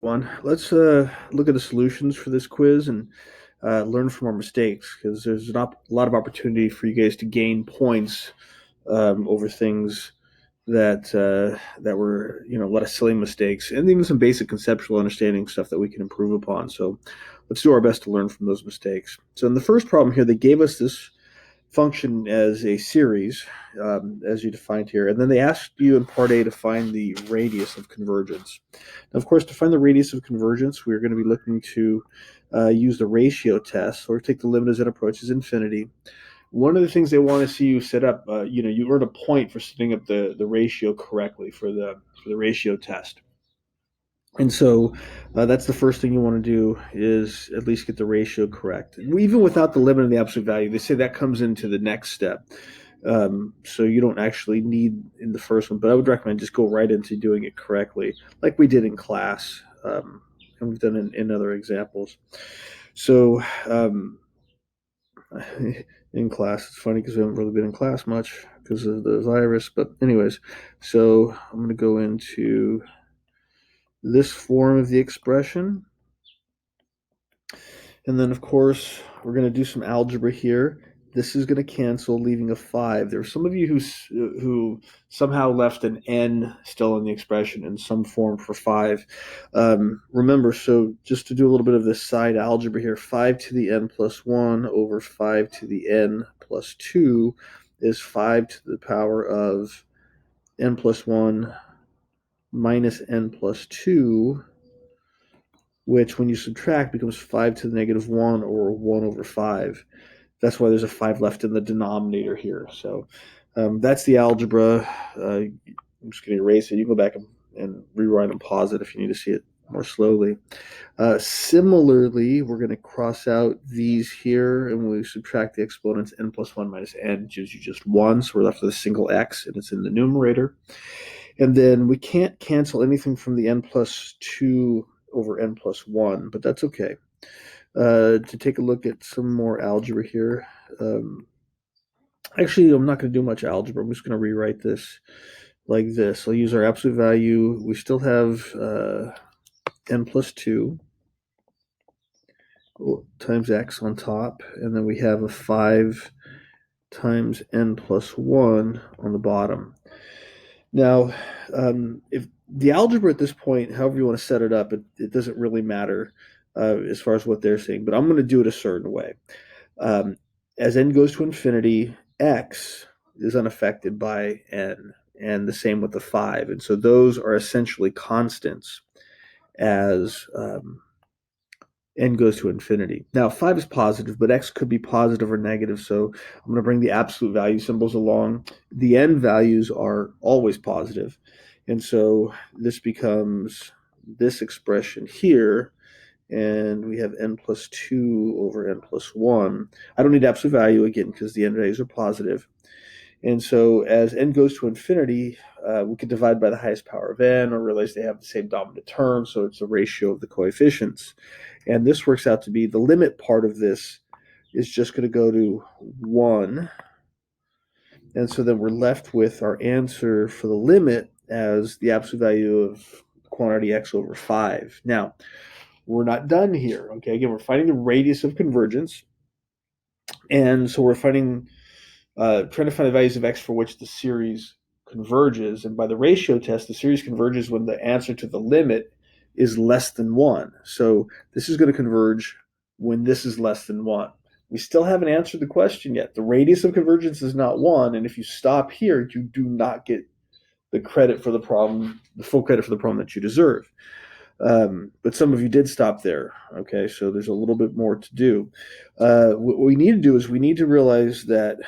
one. Let's look at the solutions for this quiz and learn from our mistakes because there's a lot of opportunity for you guys to gain points over things that were a lot of silly mistakes and even some basic conceptual understanding stuff that we can improve upon. So let's do our best to learn from those mistakes. So in the first problem here, they gave us this function as a series, as you defined here, and then they asked you in part A to find the radius of convergence. Now, of course, to find the radius of convergence, we're going to be looking to use the ratio test, or take the limit as it approaches infinity. One of the things they want to see you set up, you earn a point for setting up the ratio correctly for the ratio test. And so that's the first thing you want to do is at least get the ratio correct. And even without the limit of the absolute value, they say that comes into the next step. So you don't actually need in the first one, but I would recommend just go right into doing it correctly, like we did in class, and we've done in other examples. So in class, it's funny because we haven't really been in class much because of the virus. But anyways, so I'm going to go into this form of the expression. And then, of course, we're going to do some algebra here. This is going to cancel, leaving a 5. There are some of you who somehow left an n still in the expression in some form for 5. Remember, so just to do a little bit of this side algebra here, 5 to the n plus 1 over 5 to the n plus 2 is 5 to the power of n plus 1 minus n plus 2, which when you subtract becomes 5 to the negative 1, or 1 over 5. That's why there's a 5 left in the denominator here. So that's the algebra. I'm just going to erase it. You can go back and rewrite and pause it if you need to see it more slowly. Similarly, we're going to cross out these here, and when we subtract the exponents, n plus 1 minus n gives you just 1. So we're left with a single x, and it's in the numerator. And then we can't cancel anything from the n plus 2 over n plus 1, but that's okay. To take a look at some more algebra here. Actually, I'm not going to do much algebra. I'm just going to rewrite this like this. I'll use our absolute value. We still have n plus 2 times x on top, and then we have a 5 times n plus 1 on the bottom. Now, if the algebra at this point, however you want to set it up, it doesn't really matter as far as what they're saying, but I'm going to do it a certain way. As n goes to infinity, x is unaffected by n, and the same with the 5. And so those are essentially constants as n goes to infinity. Now, 5 is positive, but x could be positive or negative, so I'm going to bring the absolute value symbols along. The n values are always positive, and so this becomes this expression here, and we have n plus 2 over n plus 1. I don't need absolute value, again, because the n values are positive. And so as n goes to infinity, we could divide by the highest power of n, or realize they have the same dominant term, so it's a ratio of the coefficients. And this works out to be the limit part of this is just going to go to 1. And so then we're left with our answer for the limit as the absolute value of quantity x over 5. Now, we're not done here. Okay, again, we're finding the radius of convergence. And so we're trying to find the values of x for which the series converges. And by the ratio test, the series converges when the answer to the limit is less than 1. So this is going to converge when this is less than 1. We still haven't answered the question yet. The radius of convergence is not 1, and if you stop here, you do not get the credit for the problem, the full credit for the problem that you deserve. But some of you did stop there. Okay, so there's a little bit more to do. What we need to do is we need to realize that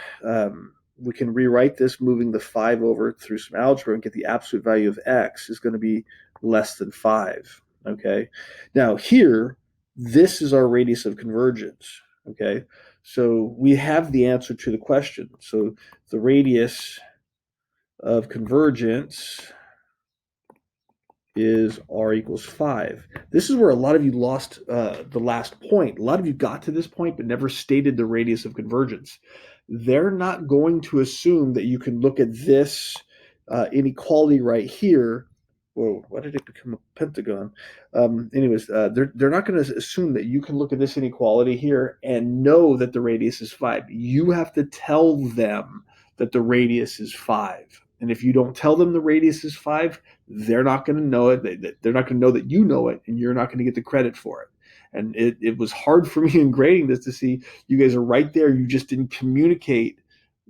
we can rewrite this moving the 5 over through some algebra and get the absolute value of x is going to be less than 5. Okay, now here, this is our radius of convergence. Okay, so we have the answer to the question. So the radius of convergence is r equals 5. This is where a lot of you lost the last point. A lot of you got to this point but never stated the radius of convergence. They're not going to assume that you can look at this inequality right here whoa, why did it become a pentagon? Anyways, they're not going to assume that you can look at this inequality here and know that the radius is 5. You have to tell them that the radius is 5. And if you don't tell them the radius is 5, they're not going to know it. They're not going to know that you know it, and you're not going to get the credit for it. And it was hard for me in grading this to see you guys are right there. You just didn't communicate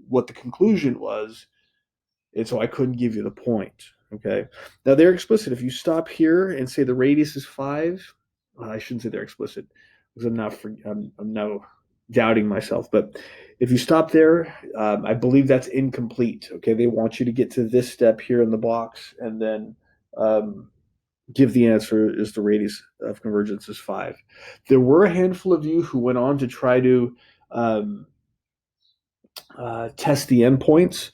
what the conclusion was, and so I couldn't give you the point. Okay. Now they're explicit. If you stop here and say the radius is 5, I shouldn't say they're explicit because I'm now doubting myself. But if you stop there, I believe that's incomplete. Okay. They want you to get to this step here in the box and then give the answer is the radius of convergence is 5. There were a handful of you who went on to try to test the endpoints.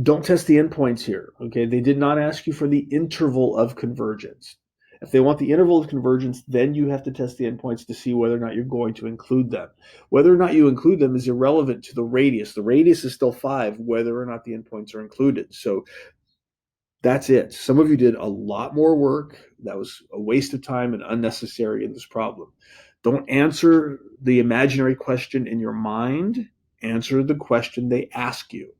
Don't test the endpoints here. Okay, they did not ask you for the interval of convergence. If they want the interval of convergence, then you have to test the endpoints to see whether or not you're going to include them. Whether or not you include them is irrelevant to the radius. The radius is still 5, whether or not the endpoints are included. So that's it. Some of you did a lot more work. That was a waste of time and unnecessary in this problem. Don't answer the imaginary question in your mind. Answer the question they ask you.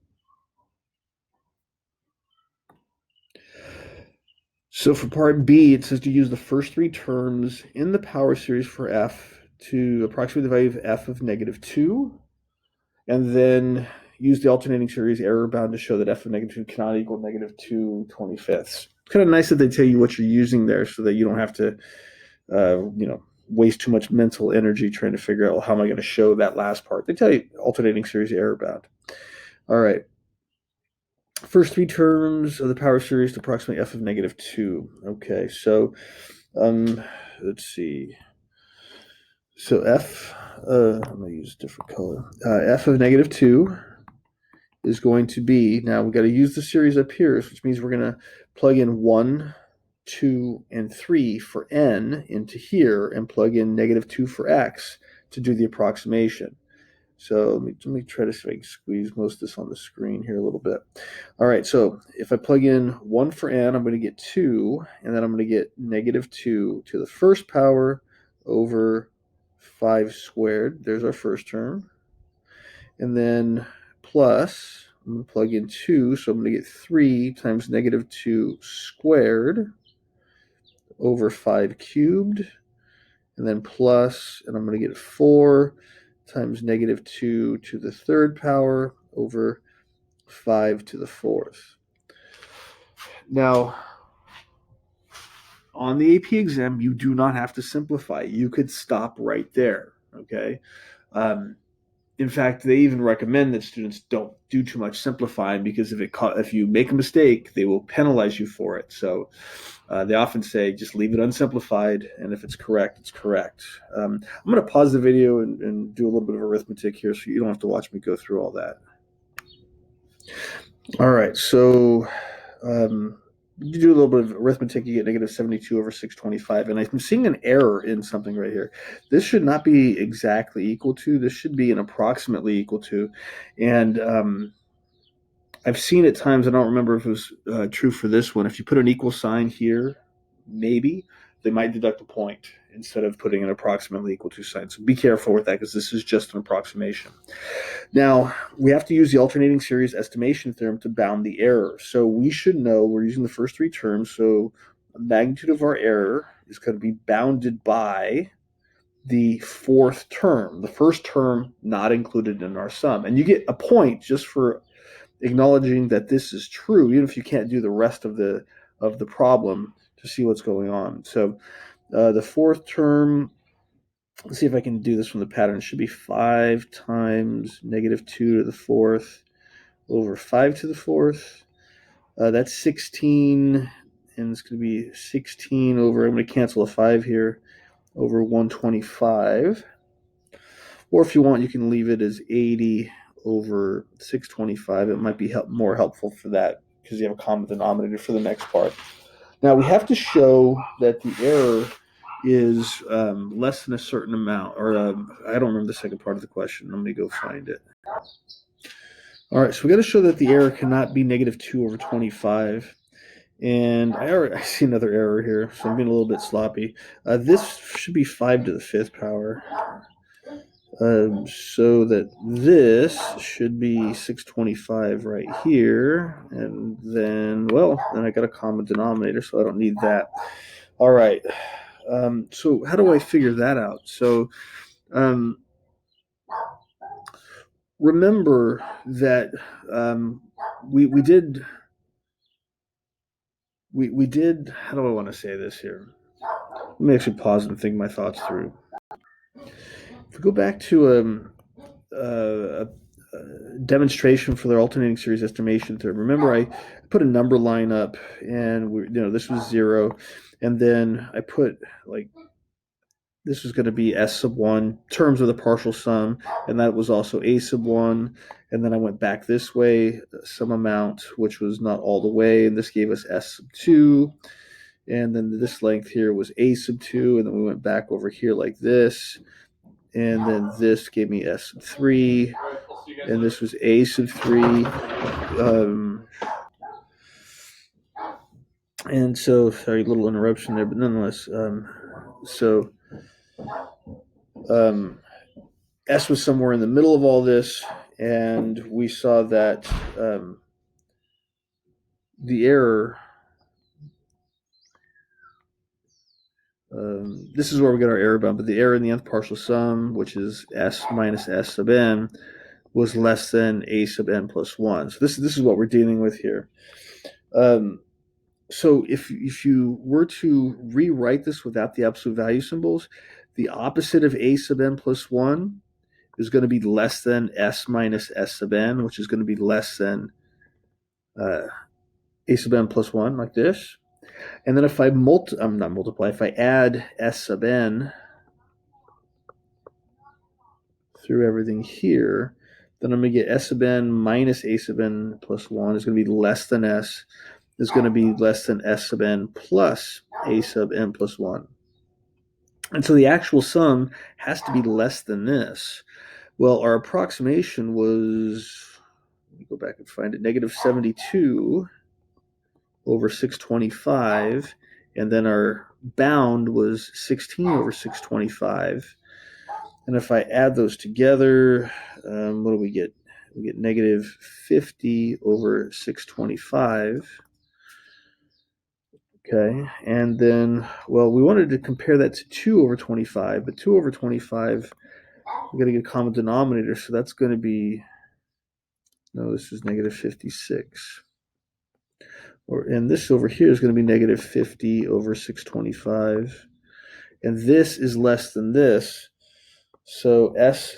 So for part B, it says to use the first 3 terms in the power series for f to approximate the value of f of -2, and then use the alternating series error bound to show that f of -2 cannot equal -2/25. It's kind of nice that they tell you what you're using there so that you don't have to, waste too much mental energy trying to figure out, well, how am I going to show that last part? They tell you alternating series error bound. All right. First 3 terms of the power series to approximate f of -2. Okay, so let's see. So f, I'm going to use a different color. F of -2 is going to be, now we've got to use the series up here, which means we're going to plug in 1, 2, and 3 for n into here and plug in -2 for x to do the approximation. So let me try to see if I can squeeze most of this on the screen here a little bit. All right, so if I plug in 1 for n, I'm going to get 2, and then I'm going to get -2 to the first power over 5 squared. There's our first term. And then plus, I'm going to plug in 2, so I'm going to get 3 times -2 squared over 5 cubed. And then plus, and I'm going to get 4 times -2 to the third power over 5 to the fourth. Now, on the AP exam, you do not have to simplify. You could stop right there, okay? In fact, they even recommend that students don't do too much simplifying because if you make a mistake, they will penalize you for it. So they often say just leave it unsimplified, and if it's correct, it's correct. I'm going to pause the video and do a little bit of arithmetic here so you don't have to watch me go through all that. All right, so you do a little bit of arithmetic, you get -72 over 625, and I'm seeing an error in something right here. This should not be exactly equal to, this should be an approximately equal to, and I've seen at times, I don't remember if it was true for this one, if you put an equal sign here, maybe, they might deduct a point instead of putting an approximately equal to sign. So be careful with that because this is just an approximation. Now, we have to use the alternating series estimation theorem to bound the error. So we should know we're using the first 3 terms, so the magnitude of our error is going to be bounded by the 4th term, the first term not included in our sum. And you get a point just for acknowledging that this is true, even if you can't do the rest of the problem to see what's going on. So the 4th term, let's see if I can do this from the pattern. It should be 5 times -2 to the 4th over 5 to the 4th. That's 16, and it's going to be 16 over, I'm going to cancel a 5 here, over 125. Or if you want, you can leave it as 80 over 625. It might be more helpful for that because you have a common denominator for the next part. Now we have to show that the error is less than a certain amount, or I don't remember the second part of the question. Let me go find it. All right, so we got to show that the error cannot be -2 over 25. And I see another error here, so I'm being a little bit sloppy. This should be 5 to the 5th power. So that this should be 625 right here. And then, well, then I got a common denominator, so I don't need that. All right. So how do I figure that out? So remember that we did how do I want to say this here? Let me actually pause and think my thoughts through. If we go back to a demonstration for their alternating series estimation theorem, remember I put a number line up, and this was 0, and then I put like this was going to be S sub 1 terms with a partial sum, and that was also A sub 1, and then I went back this way some amount, which was not all the way, and this gave us S sub 2, and then this length here was A sub 2, and then we went back over here like this, and then this gave me S sub 3, and this was A sub 3. And so, sorry, little interruption there, but nonetheless, S was somewhere in the middle of all this, and we saw that the error, this is where we get our error bound, but the error in the nth partial sum, which is S minus S sub n, was less than A sub n plus 1. So this is what we're dealing with here. So if you were to rewrite this without the absolute value symbols, the opposite of A sub n plus 1 is going to be less than S minus S sub n, which is going to be less than A sub n plus 1, like this. And then if I if I add S sub n through everything here, then I'm going to get S sub n minus A sub n plus 1 is going to be less than S, is going to be less than S sub n plus A sub n plus 1. And so the actual sum has to be less than this. Well, our approximation was, let me go back and find it, negative 72 over 625, and then our bound was 16 over 625. And if I add those together, what do we get? We get negative 50 over 625. Okay, and then, well, we wanted to compare that to 2 over 25, but 2 over 25, we're going to get a common denominator, so that's going to be, no, this is negative 56. And this over here is going to be negative 50 over 625. And this is less than this. So F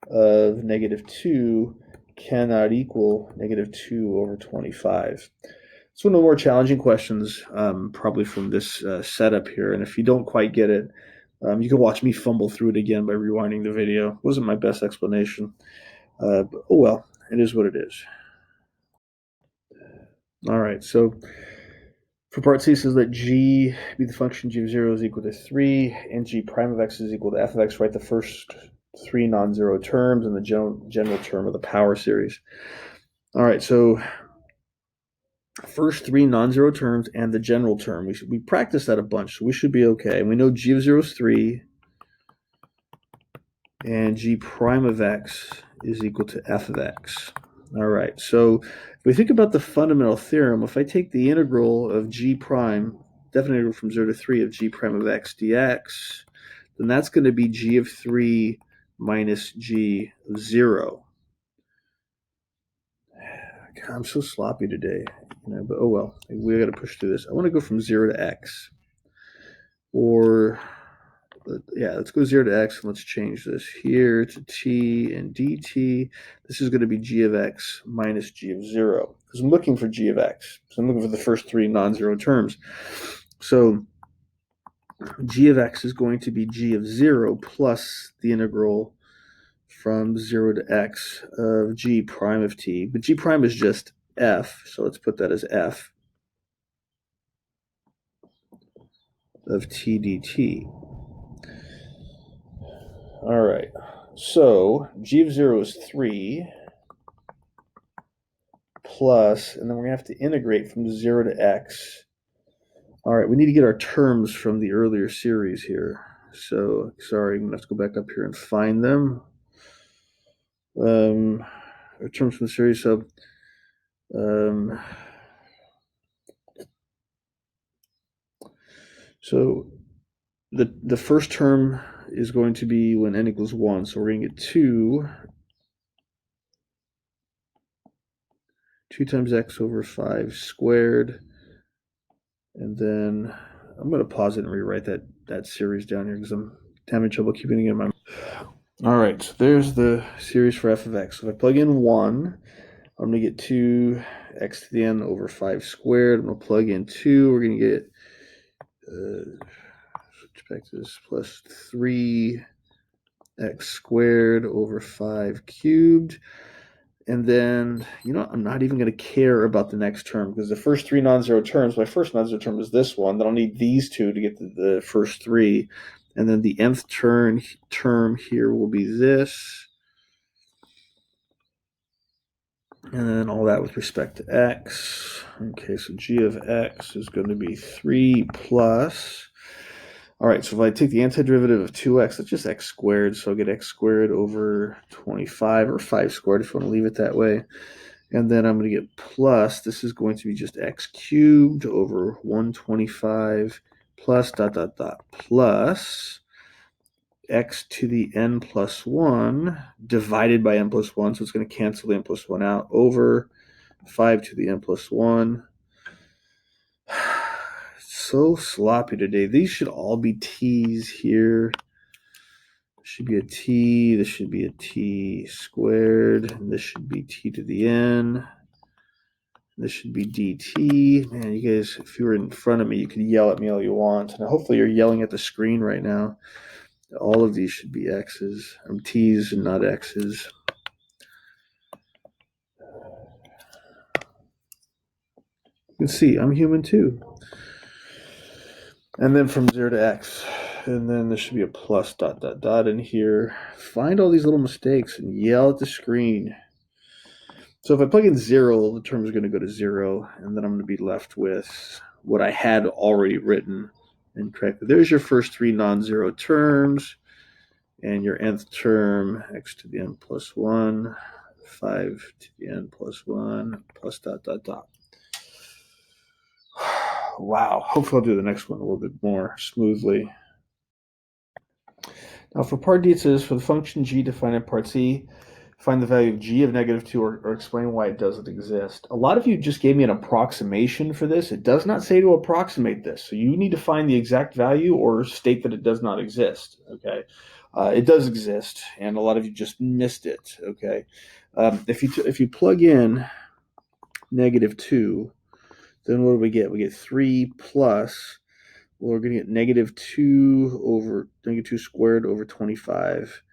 of negative 2 cannot equal negative 2 over 25. It's one of the more challenging questions, probably from this setup here. And if you don't quite get it, you can watch me fumble through it again by rewinding the video. It wasn't my best explanation. But, oh well, it is what it is. All right, so for part C, it says that g be the function g of 0 is equal to 3, and g prime of x is equal to f of x. Write the first 3 non-zero terms and the general term of the power series. All right, so first 3 non-zero terms and the general term. We practiced that a bunch, so we should be okay. And we know g of 0 is 3, and g prime of x is equal to f of x. All right, so if we think about the fundamental theorem, if I take the integral of g prime, definite integral from 0 to 3 of g prime of x dx, then that's going to be g of 3 minus g of 0. God, I'm so sloppy today, but oh well, we got to push through this. I want to go from 0 to x, or yeah, let's go 0 to x, and let's change this here to t and dt. This is going to be g of x minus g of 0, because I'm looking for g of x. So I'm looking for the first 3 non-zero terms. So g of x is going to be g of 0 plus the integral from 0 to x of g prime of t. But g prime is just f, so let's put that as f of t dt. All right, so g of 0 is 3, plus, and then we're going to have to integrate from 0 to x. All right, we need to get our terms from the earlier series here. So, sorry, I'm going to have to go back up here and find them. Our terms from the series. So, the first term is going to be when n equals 1. So we're going to get 2 times x over 5 squared. And then I'm going to pause it and rewrite that series down here because I'm having trouble keeping it in my mind. All right, so there's the series for f of x. So if I plug in 1, I'm going to get 2x to the n over 5 squared. I'm going to plug in 2. We're going to get switch back to this, plus 3x squared over 5 cubed. And then, I'm not even going to care about the next term because the first 3 non-zero terms, my first non-zero term is this one. Then I'll need these 2 to get the first 3. And then the nth term here will be this. And then all that with respect to x. Okay, so g of x is going to be 3 plus. All right, so if I take the antiderivative of 2x, that's just x squared. So I'll get x squared over 25, or 5 squared if you want to leave it that way. And then I'm going to get plus, this is going to be just x cubed over 125 plus plus x to the n plus 1 divided by n plus 1. So it's going to cancel the n plus 1 out over 5 to the n plus 1. So sloppy today. These should all be t's here. This should be a t. This should be a t squared. And this should be t to the n. This should be dt. Man, you guys, if you were in front of me, you could yell at me all you want. And hopefully you're yelling at the screen right now. All of these should be x's. T's and not x's. You can see I'm human too. And then from 0 to x. And then there should be a plus ... in here. Find all these little mistakes and yell at the screen. So if I plug in 0, the term is going to go to 0. And then I'm going to be left with what I had already written incorrectly. There's your first 3 non-zero terms. And your nth term, x to the n plus 1, 5 to the n plus 1, plus ... Wow. Hopefully I'll do the next one a little bit more smoothly. Now for part D, it says for the function g defined in part C, find the value of g of -2 or explain why it doesn't exist. A lot of you just gave me an approximation for this. It does not say to approximate this. So you need to find the exact value or state that it does not exist. Okay. It does exist, and a lot of you just missed it. Okay. If you plug in -2, then what do we get? We get 3 plus, well, we're going to get -2 squared over 25.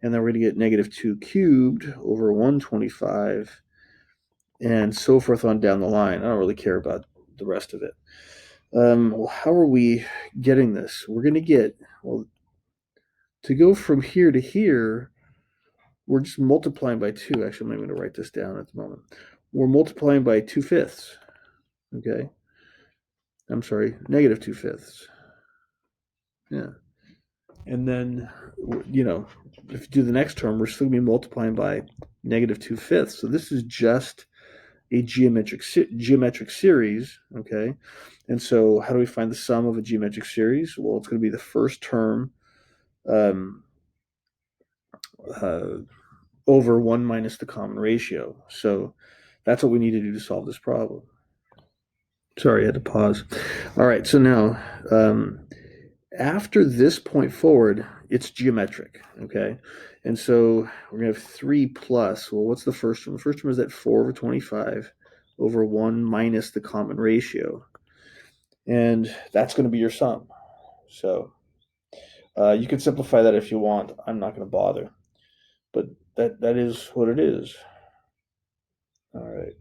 And then we're going to get -2 cubed over 125, and so forth on down the line. I don't really care about the rest of it. How are we getting this? We're going to get, well, to go from here to here, we're just multiplying by 2. Actually, I'm not going to write this down at the moment. We're multiplying by 2/5. Okay. I'm sorry, -2/5. Yeah. And then, if you do the next term, we're still going to be multiplying by -2/5. So this is just a geometric series, okay? And so how do we find the sum of a geometric series? Well, it's going to be the first term over 1 minus the common ratio. So that's what we need to do to solve this problem. Sorry, I had to pause. All right, so now after this point forward, it's geometric, okay? And so we're going to have 3 plus. Well, what's the first term? The first term is that 4 over 25 over 1 minus the common ratio. And that's going to be your sum. So you can simplify that if you want. I'm not going to bother. But that is what it is. All right.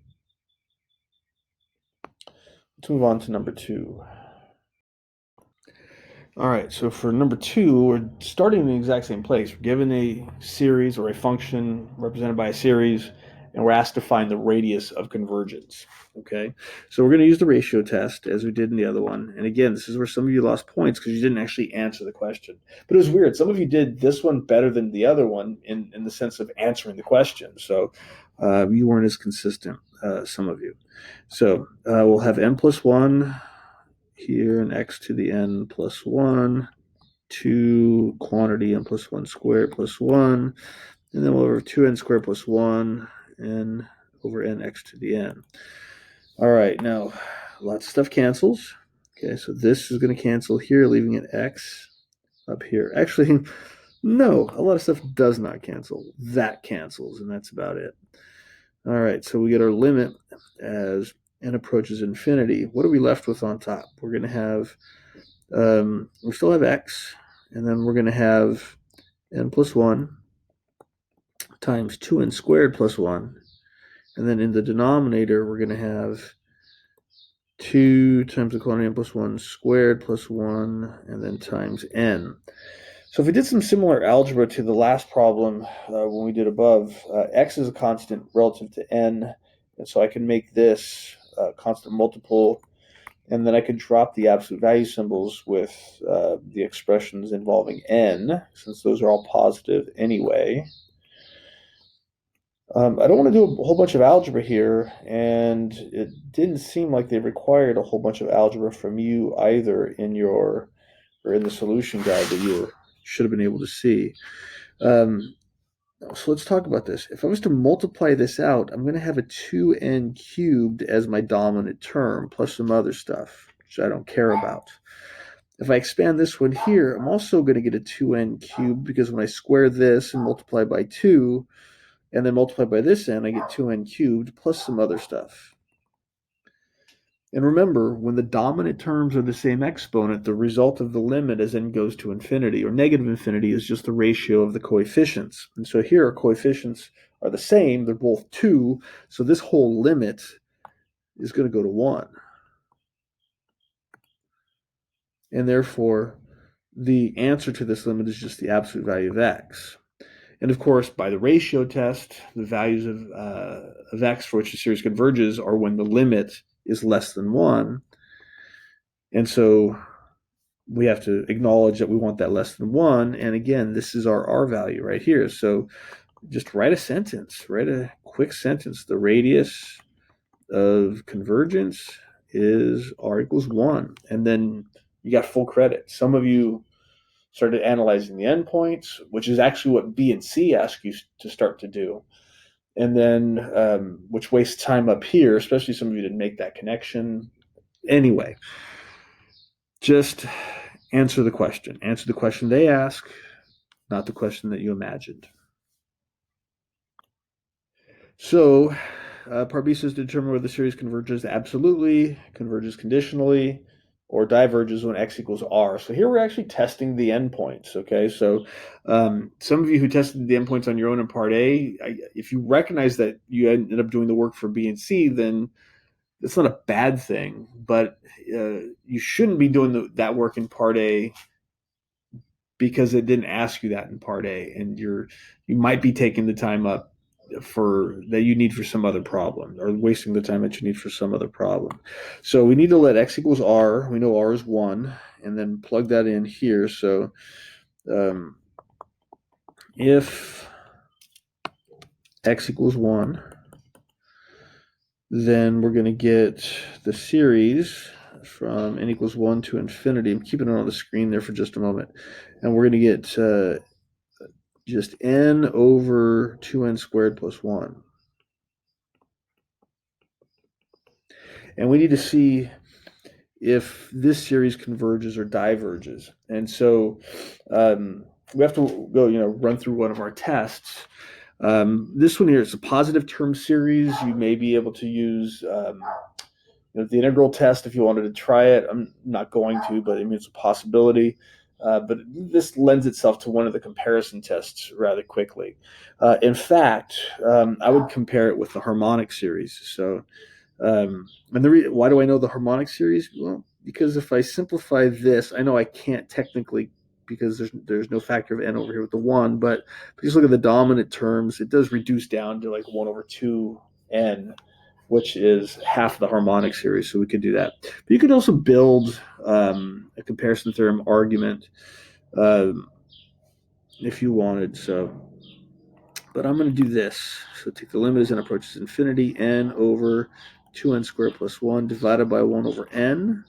Let's move on to number 2. All right, so for number 2, we're starting in the exact same place. We're given a series or a function represented by a series, and we're asked to find the radius of convergence. Okay, so we're going to use the ratio test as we did in the other one. And again, this is where some of you lost points because you didn't actually answer the question. But it was weird. Some of you did this one better than the other one in the sense of answering the question. So you weren't as consistent, some of you. So we'll have n plus 1 here and x to the n plus 1, 2 quantity n plus 1 squared plus 1, and then we'll have 2n squared plus 1 n over nx to the n. All right, now lots of stuff cancels. Okay, so this is going to cancel here, leaving an x up here. Actually, no, a lot of stuff does not cancel. That cancels, and that's about it. All right, so we get our limit as n approaches infinity. What are we left with on top? We're going to have, we still have x, and then we're going to have n plus 1 times 2n squared plus 1. And then in the denominator, we're going to have 2 times the quantity n plus 1 squared plus 1, and then times n. So if we did some similar algebra to the last problem when we did above, x is a constant relative to n, and so I can make this a constant multiple, and then I could drop the absolute value symbols with the expressions involving n, since those are all positive anyway. I don't want to do a whole bunch of algebra here, and it didn't seem like they required a whole bunch of algebra from you either in your or in the solution guide that you should have been able to see. So let's talk about this. If I was to multiply this out, I'm going to have a 2n cubed as my dominant term, plus some other stuff, which I don't care about. If I expand this one here, I'm also going to get a 2n cubed, because when I square this and multiply by 2, and then multiply by this n, I get 2n cubed plus some other stuff. And remember, when the dominant terms are the same exponent, the result of the limit as n goes to infinity, or negative infinity, is just the ratio of the coefficients. And so here our coefficients are the same. They're both 2. So this whole limit is going to go to 1. And therefore, the answer to this limit is just the absolute value of x. And of course, by the ratio test, the values of x for which the series converges are when the limit is less than 1. And so we have to acknowledge that we want that less than 1. And again, this is our R value right here. So just write a sentence, write a quick sentence. The radius of convergence is R equals 1. And then you got full credit. Some of you started analyzing the endpoints, which is actually what B and C ask you to start to do. And then, which wastes time up here, especially some of you didn't make that connection. Anyway, just answer the question. Answer the question they ask, not the question that you imagined. So, part B says to determine whether the series converges absolutely, converges conditionally, or diverges when x equals r. So here we're actually testing the endpoints, okay? So some of you who tested the endpoints on your own in part A, if you recognize that you ended up doing the work for B and C, then it's not a bad thing, but you shouldn't be doing that work in part A because it didn't ask you that in part A, and you might be taking the time up that you need for some other problem, or wasting the time that you need for some other problem. So we need to let x equals r. We know r is 1, and then plug that in here. So if x equals 1, then we're going to get the series from n equals 1 to infinity. I'm keeping it on the screen there for just a moment. And we're going to get just n over 2n squared plus 1. And we need to see if this series converges or diverges. And so we have to go, run through one of our tests. This one here is a positive term series. You may be able to use the integral test if you wanted to try it. I'm not going to, but I mean, it's a possibility. But this lends itself to one of the comparison tests rather quickly. In fact, I would compare it with the harmonic series. So, why do I know the harmonic series? Well, because if I simplify this, I know I can't technically because there's no factor of n over here with the 1, but if you just look at the dominant terms, it does reduce down to like 1 over 2n, which is half of the harmonic series, so we could do that. But you could also build a comparison theorem argument if you wanted. But I'm going to do this. So take the limit as n approaches infinity, n over 2n squared plus 1 divided by 1 over n.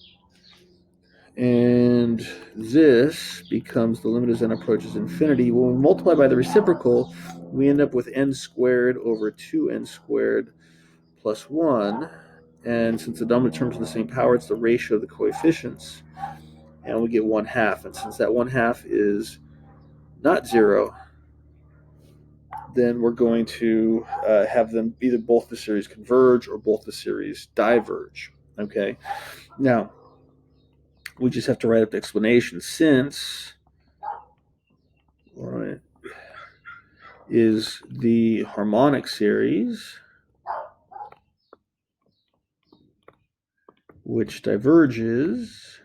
And this becomes the limit as n approaches infinity. When we multiply by the reciprocal, we end up with n squared over 2n squared plus 1. And since the dominant terms are the same power, it's the ratio of the coefficients. And we get 1/2. And since that 1/2 is not 0, then we're going to have them either both the series converge or both the series diverge. Okay. Now, we just have to write up the explanation. Since is the harmonic series which diverges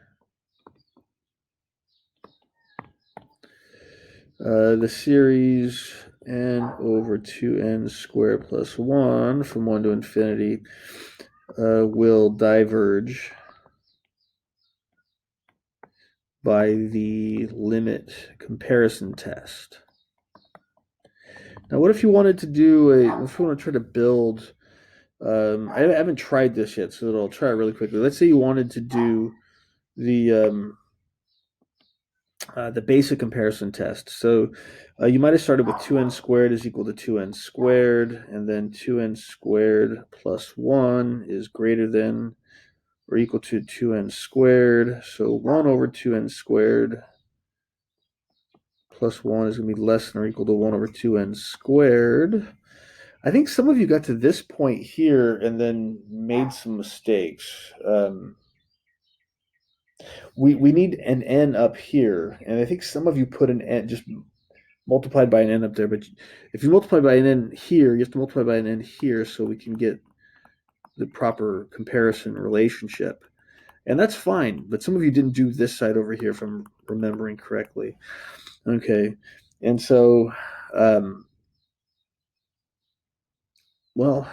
the series n over 2n squared plus 1 from 1 to infinity will diverge by the limit comparison test. Now, what if you wanted to do if you want to try to build, I haven't tried this yet, so I'll try it really quickly. Let's say you wanted to do the basic comparison test. So you might have started with 2n squared is equal to 2n squared, and then 2n squared plus 1 is greater than or equal to 2n squared. So 1 over 2n squared plus 1 is going to be less than or equal to 1 over 2n squared. I think some of you got to this point here and then made some mistakes. We need an n up here, and I think some of you put an n, just multiplied by an n up there, but if you multiply by an n here, you have to multiply by an n here so we can get the proper comparison relationship. And that's fine, but some of you didn't do this side over here, if I'm remembering correctly. Okay, and so, well,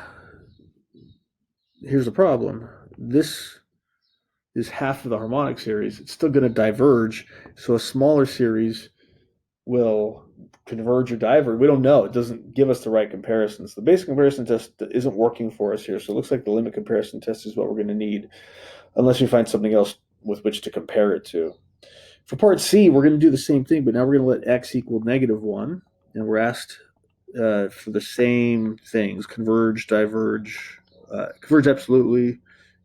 here's the problem. This is half of the harmonic series. It's still going to diverge, so a smaller series will converge or diverge. We don't know. It doesn't give us the right comparisons. The basic comparison test isn't working for us here, so it looks like the limit comparison test is what we're going to need, unless we find something else with which to compare it to. For part C, we're going to do the same thing, but now we're going to let x equal -1, and we're asked for the same things: converge, diverge, converge absolutely,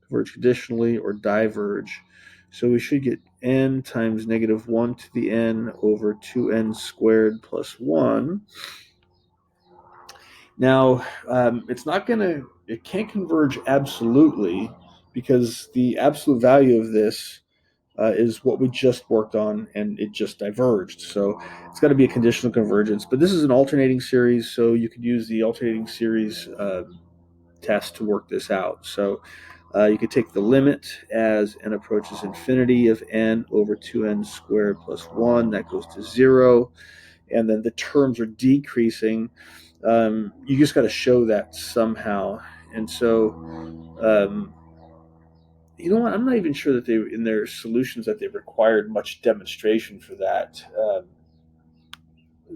converge conditionally, or diverge. So we should get n times -1 to the n over 2n squared plus 1. Now, it can't converge absolutely, because the absolute value of this is what we just worked on, and it just diverged. So it's got to be a conditional convergence. But this is an alternating series, so you could use the alternating series test to work this out. So you could take the limit as n approaches infinity of n over 2n squared plus 1. That goes to 0. And then the terms are decreasing. You just got to show that somehow. And so you know what? I'm not even sure that they, in their solutions, that they required much demonstration for that.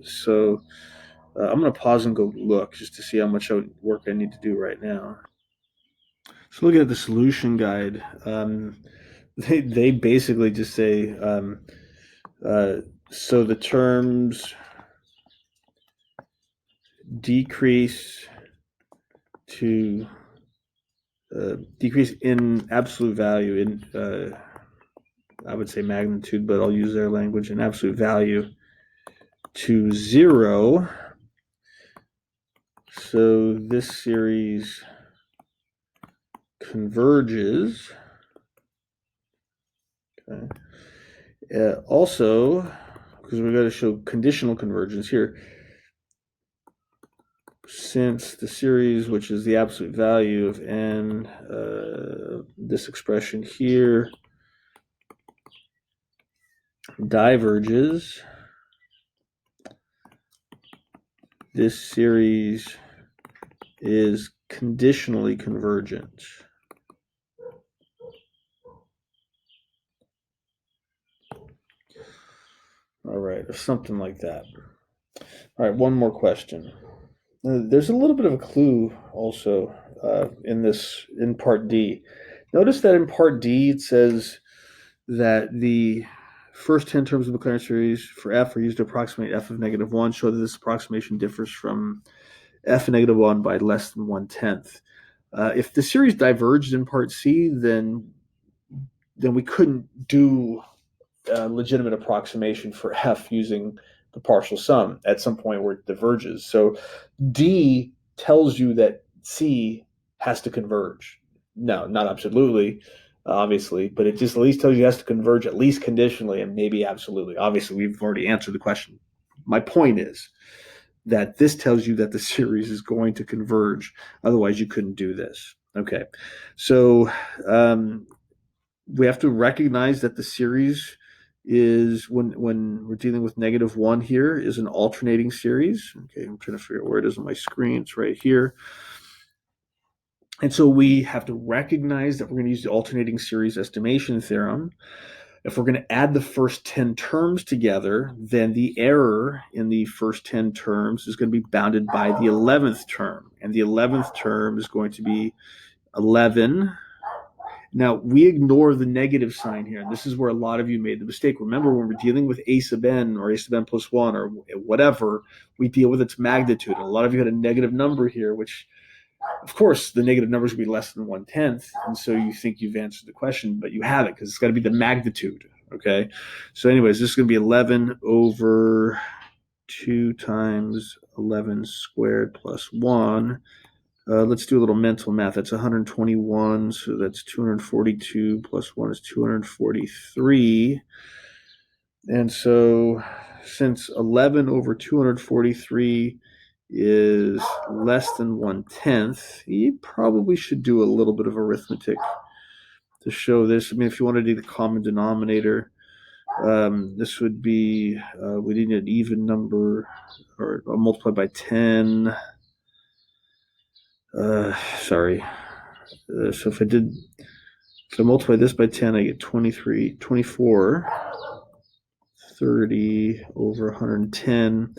So I'm going to pause and go look just to see how much work I need to do right now. So looking at the solution guide, they basically just say, so the terms decrease to decrease in absolute value in I would say magnitude, but I'll use their language, in absolute value to 0. So this series converges. Okay. Also, because we've got to show conditional convergence here, since the series, which is the absolute value of n, this expression here, diverges. This series is conditionally convergent. All right, or something like that. All right, one more question. There's a little bit of a clue also in part D. Notice that in part D it says that the first 10 terms of the Maclaurin series for f are used to approximate f of negative 1, show that this approximation differs from f of negative 1 by less than 1/10. If the series diverged in part C, then we couldn't do a legitimate approximation for f using the partial sum at some point where it diverges. So D tells you that C has to converge. No, not absolutely, obviously, but it just at least tells you it has to converge at least conditionally and maybe absolutely. Obviously, we've already answered the question. My point is that this tells you that the series is going to converge. Otherwise, you couldn't do this. Okay, so we have to recognize that the series is when we're dealing with negative 1 here is an alternating series. Okay, I'm trying to figure out where it is on my screen. It's right here. And so we have to recognize that we're going to use the alternating series estimation theorem. If we're going to add the first 10 terms together, then the error in the first 10 terms is going to be bounded by the 11th term. And the 11th term is going to be 11. Now, we ignore the negative sign here, and this is where a lot of you made the mistake. Remember, when we're dealing with a sub n or a sub n plus 1 or whatever, we deal with its magnitude. And a lot of you had a negative number here, which, of course, the negative numbers will be less than 1/10, and so you think you've answered the question, but you haven't, because it's got to be the magnitude, okay? So anyways, this is going to be 11 over 2 times 11 squared plus 1. Let's do a little mental math. That's 121, so that's 242 plus 1 is 243. And so since 11 over 243 is less than 1/10, you probably should do a little bit of arithmetic to show this. I mean, if you want to do the common denominator, this would be, we need an even number, or multiply by 10. Sorry. So if I multiply this by 10, I get 24, 30 over 110.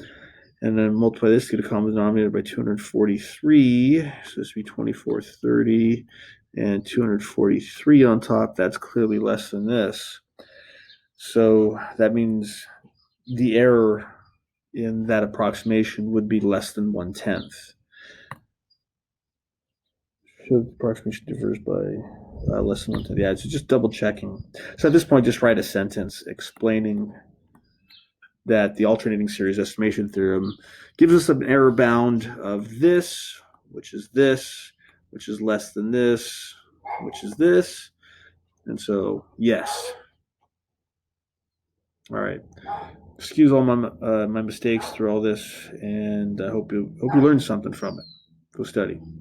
And then multiply this to get a common denominator by 243. So this would be 24, 30, and 243 on top. That's clearly less than this. So that means the error in that approximation would be less than 1/10. So the approximation differs by less than 1/10. Yeah, so just double checking. So at this point, just write a sentence explaining that the alternating series estimation theorem gives us an error bound of this, which is less than this, which is this. And so, yes. All right. Excuse all my mistakes through all this, and I hope you learned something from it. Go study.